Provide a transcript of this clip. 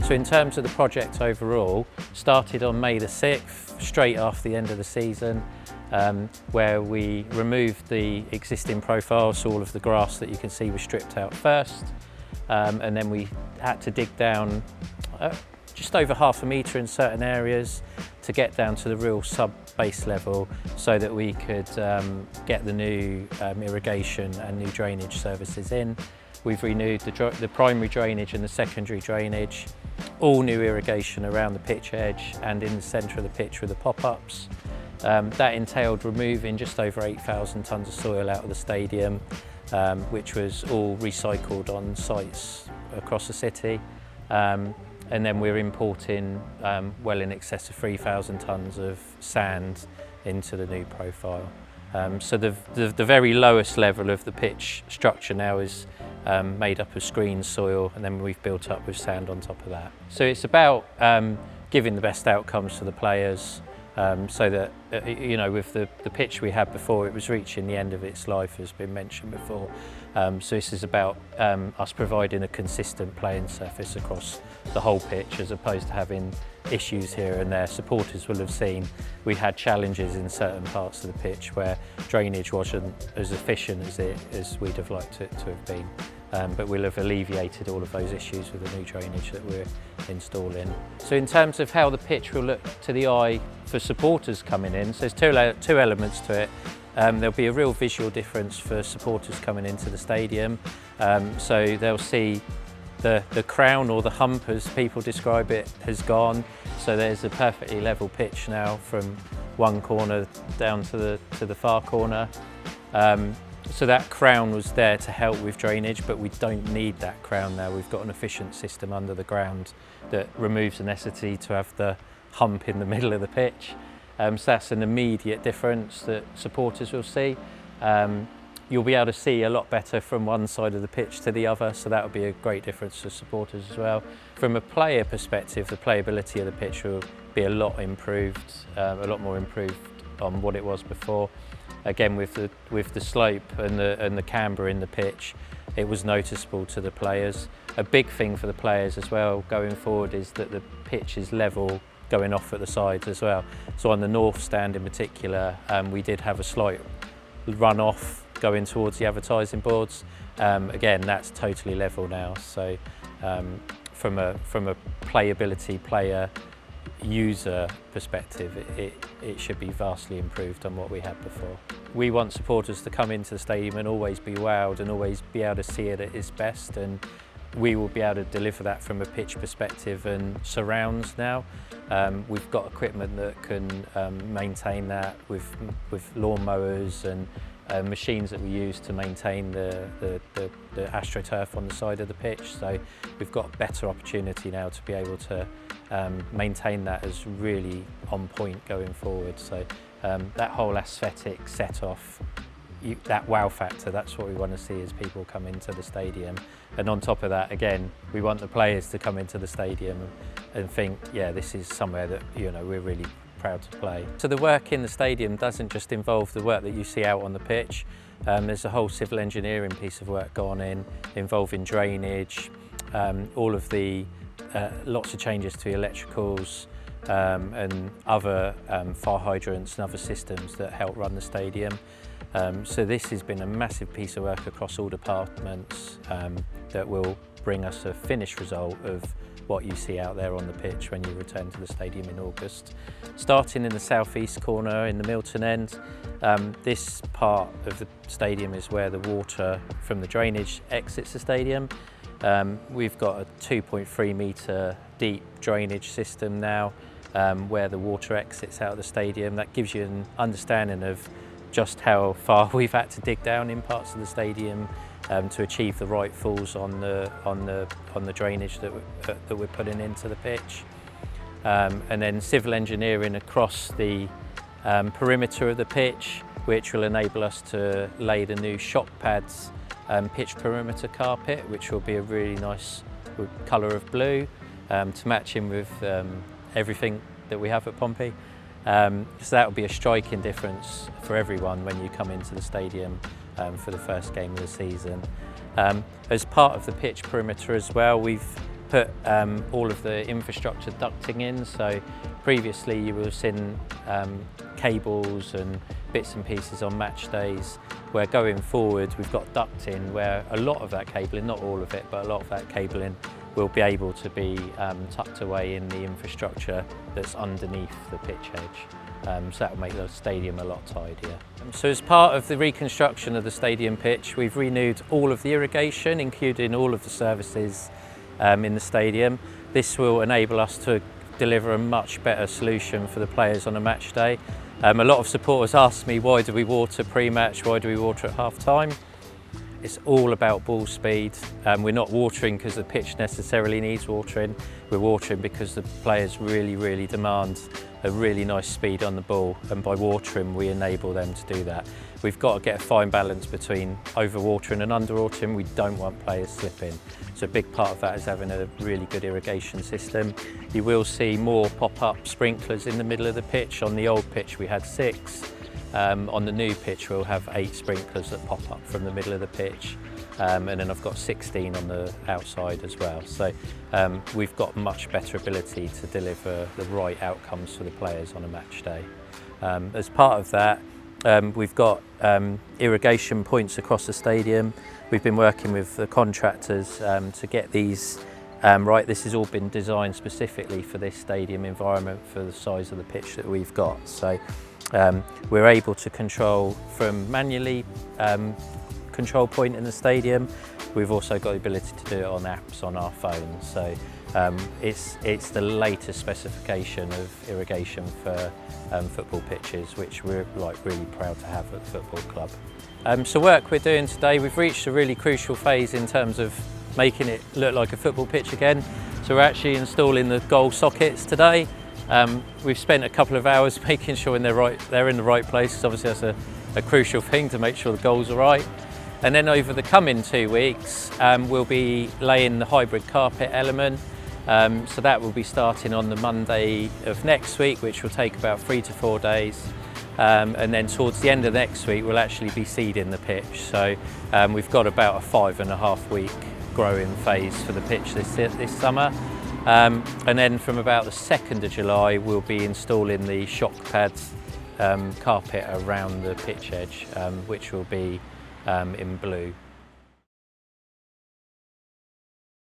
So in terms of the project overall, started on May the 6th, straight after the end of the season, where we removed the existing profile, so all of the grass that you can see was stripped out first, and then we had to dig down just over ½ a metre in certain areas to get down to the real sub-base level so that we could get the new irrigation and new drainage services in. We've renewed the primary drainage and the secondary drainage, all new irrigation around the pitch edge and in the centre of the pitch with the pop-ups. That entailed removing just over 8,000 tonnes of soil out of the stadium, which was all recycled on sites across the city. And then we're importing well in excess of 3,000 tonnes of sand into the new profile. So the very lowest level of the pitch structure now is made up of screened soil, and then we've built up with sand on top of that. So it's about giving the best outcomes to the players, so that, with the pitch we had before, it was reaching the end of its life, as been mentioned before. So this is about us providing a consistent playing surface across the whole pitch, as opposed to having issues here and there. Supporters will have seen we had challenges in certain parts of the pitch where drainage wasn't as efficient as we'd have liked it to have been. But we'll have alleviated all of those issues with the new drainage that we're installing. So in terms of how the pitch will look to the eye for supporters coming in, so there's two elements to it. There'll be a real visual difference for supporters coming into the stadium. So they'll see the crown, or the hump as people describe it, has gone. So there's a perfectly level pitch now from one corner down to the far corner. So that crown was there to help with drainage, but we don't need that crown now. We've got an efficient system under the ground that removes the necessity to have the hump in the middle of the pitch. So that's an immediate difference that supporters will see. You'll be able to see a lot better from one side of the pitch to the other, so that will be a great difference for supporters as well. From a player perspective, the playability of the pitch will be a lot improved, a lot more improved on what it was before. Again, with the slope and the camber in the pitch, it was noticeable to the players. A big thing for the players as well going forward is that the pitch is level going off at the sides as well. So on the north stand in particular, we did have a slight run off going towards the advertising boards. Again, that's totally level now. So from a playability, player, user perspective, it should be vastly improved on what we had before. We want supporters to come into the stadium and always be wowed and always be able to see it at its best, and we will be able to deliver that from a pitch perspective and surrounds now. We've got equipment that can maintain that with lawnmowers and machines that we use to maintain the AstroTurf on the side of the pitch. So we've got better opportunity now to be able to maintain that as really on point going forward. So that whole aesthetic set off, that wow factor, that's what we want to see as people come into the stadium. And on top of that, again, we want the players to come into the stadium and think, yeah, this is somewhere that we're really proud to play. So the work in the stadium doesn't just involve the work that you see out on the pitch. There's a whole civil engineering piece of work gone in, involving drainage, all of the lots of changes to the electricals, and other fire hydrants and other systems that help run the stadium. So this has been a massive piece of work across all departments that will bring us a finished result of what you see out there on the pitch when you return to the stadium in August. Starting in the southeast corner in the Milton end, this part of the stadium is where the water from the drainage exits the stadium. We've got a 2.3 metre deep drainage system now where the water exits out of the stadium. That gives you an understanding of just how far we've had to dig down in parts of the stadium to achieve the right falls on the drainage that we're putting into the pitch. And then civil engineering across the perimeter of the pitch, which will enable us to lay the new shock pads pitch perimeter carpet, which will be a really nice colour of blue to match in with everything that we have at Pompey. So that will be a striking difference for everyone when you come into the stadium for the first game of the season. As part of the pitch perimeter as well, we've put all of the infrastructure ducting in, so previously you would have seen cables and bits and pieces on match days, where going forward we've got ducting where a lot of that cabling, not all of it, but a lot of that cabling will be able to be tucked away in the infrastructure that's underneath the pitch edge. So that will make the stadium a lot tidier. So as part of the reconstruction of the stadium pitch, we've renewed all of the irrigation, including all of the services in the stadium. This will enable us to deliver a much better solution for the players on a match day. A lot of supporters ask me, why do we water pre-match, why do we water at half-time? It's all about ball speed. We're not watering because the pitch necessarily needs watering. We're watering because the players really demand a really nice speed on the ball, and by watering we enable them to do that. We've got to get a fine balance between over-watering and under-watering. We don't want players slipping. So a big part of that is having a really good irrigation system. You will see more pop-up sprinklers in the middle of the pitch. On the old pitch we had 6. On the new pitch we'll have 8 sprinklers that pop up from the middle of the pitch, and then I've got 16 on the outside as well. So we've got much better ability to deliver the right outcomes for the players on a match day. As part of that, we've got irrigation points across the stadium. We've been working with the contractors to get these right. This has all been designed specifically for this stadium environment, for the size of the pitch that we've got. So we're able to control from manually control point in the stadium. We've also got the ability to do it on apps on our phones. So it's the latest specification of irrigation for football pitches, which we're really proud to have at the football club. So work we're doing today, we've reached a really crucial phase in terms of making it look like a football pitch again. So we're actually installing the goal sockets today. We've spent a couple of hours making sure they're in the right place, because obviously that's a crucial thing to make sure the goals are right. And then over the coming 2 weeks, we'll be laying the hybrid carpet element. So that will be starting on the Monday of next week, which will take about 3 to 4 days. And then towards the end of next week, we'll actually be seeding the pitch. So we've got about a 5.5 week growing phase for the pitch this summer. And then from about the 2nd of July, we'll be installing the shock pads carpet around the pitch edge, which will be in blue.